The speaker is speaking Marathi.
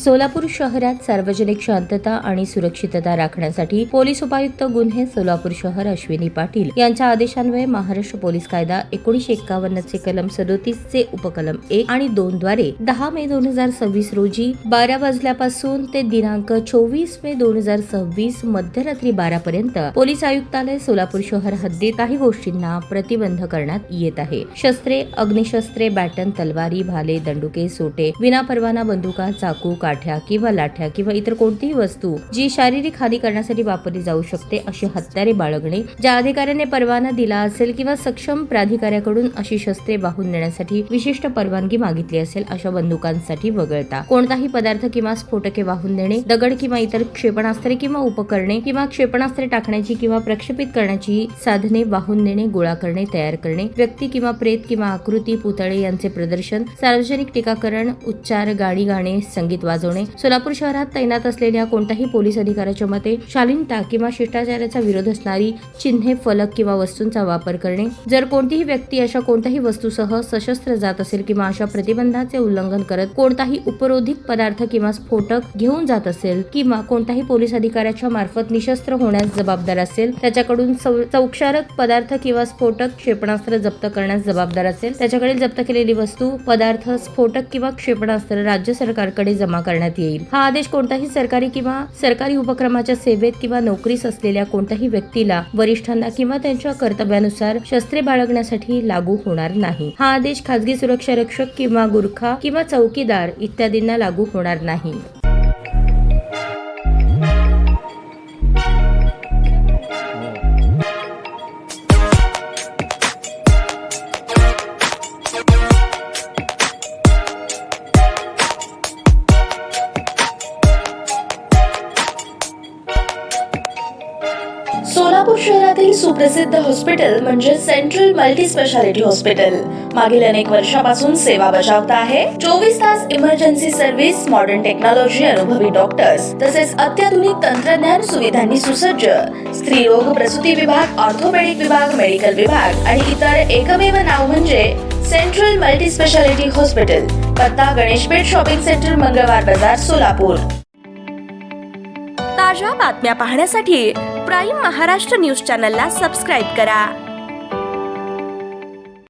सोलापूर शहरात सार्वजनिक शांतता आणि सुरक्षितता राखण्यासाठी पोलीस उपायुक्त गुन्हे सोलापूर शहर अश्विनी पाटील यांच्या आदेशान्वये महाराष्ट्र पोलीस कायदा 1951 चे कलम 37 चे उपकलम 1 आणि 2 द्वारे 10 मे 2026 रोजी 12 वाजल्यापासून ते दिनांक 24 मे 2026 मध्यरात्री 12 पर्यंत पोलीस आयुक्तालय सोलापूर शहर हद्दीत काही गोष्टींना प्रतिबंध करण्यात येत आहे. शस्त्रे, अग्निशस्त्रे, बॅटन, तलवारी, भाले, दंडुके, सोटे, विनापरवाना बंदुका, चाकू, काठ्या किंवा लाठ्या किंवा इतर कोणतीही वस्तू जी शारीरिक हानी करण्यासाठी वापरली जाऊ शकते अशी हत्यारे बाळगणे, ज्या अधिकाऱ्याने परवाना दिला असेल किंवा सक्षम प्राधिकाऱ्याकडून अशी शस्त्रे वाहून नेण्यासाठी विशिष्ट परवानगी मागितली असेल अशा बंदुकांसाठी वगळता कोणताही पदार्थ किंवा स्फोटके वाहून नेणे, दगड किंवा इतर क्षेपणास्त्रे किंवा उपकरणे किंवा क्षेपणास्त्रे टाकण्याची किंवा प्रक्षेपित करण्याची साधने वाहून नेणे, गोळा करणे, तयार करणे, व्यक्ती किंवा प्रेत किंवा आकृती, पुतळे यांचे प्रदर्शन, सार्वजनिक टीकाकरण, उच्चार, गाणी गाणे, संगीत वाजवणे, सोलापूर शहरात तैनात असलेल्या कोणत्याही पोलीस अधिकाऱ्याच्या मते शालीनता किंवा शिष्टाचाराचा विरोध असणारी चिन्हे, फलक किंवा वस्तूंचा वापर करणे, जर कोणतीही व्यक्ती अशा कोणत्याही वस्तूसह सशस्त्र जात असेल किंवा अशा प्रतिबंधाचे उल्लंघन करत कोणताही उपरोधिक पदार्थ किंवा स्फोटक घेऊन जात असेल किंवा कोणताही पोलीस अधिकाऱ्याच्या मार्फत निशस्त्र होण्यास जबाबदार असेल, त्याच्याकडून संक्षारक पदार्थ किंवा स्फोटक क्षेपणास्त्र जप्त करण्यास जबाबदार असेल, त्याच्याकडील जप्त केलेली वस्तू, पदार्थ, स्फोटक किंवा क्षेपणास्त्र राज्य सरकारकडे जमा करण्यात येईल. हा आदेश कोणताही सरकारी किंवा सरकारी उपक्रमाच्या सेवेत किंवा नोकरीस असलेल्या कोणत्याही व्यक्तीला, वरिष्ठांना किंवा त्यांच्या कर्तव्यानुसार शस्त्रे बाळगण्यासाठी लागू होणार नाही. हा आदेश खासगी सुरक्षा रक्षक किंवा गुरखा किंवा चौकीदार इत्यादींना लागू होणार नाही. सोलापूर शहरातील सुप्रसिद्ध हॉस्पिटल म्हणजे सेंट्रल मल्टी स्पेशालिटी हॉस्पिटल मागील अनेक वर्षापासून सेवा बजावत आहे. 24 तास इमर्जन्सी सर्व्हिस, मॉडर्न टेक्नॉलॉजी, अनुभवी डॉक्टर्स तसेच अत्याधुनिक तंत्रज्ञान सुविधांनी सुसज्ज स्त्रीरोग प्रसूती विभाग, ऑर्थोपेडिक विभाग, मेडिकल विभाग आणि इतर एकमेव नाव म्हणजे सेंट्रल मल्टी स्पेशालिटी हॉस्पिटल. पत्ता गणेशपेठ शॉपिंग सेंटर, मंगळवार बाजार, सोलापूर. ताज्या बातम्या पाहण्यासाठी प्राईम महाराष्ट्र न्यूज चॅनलला सबस्क्राईब करा.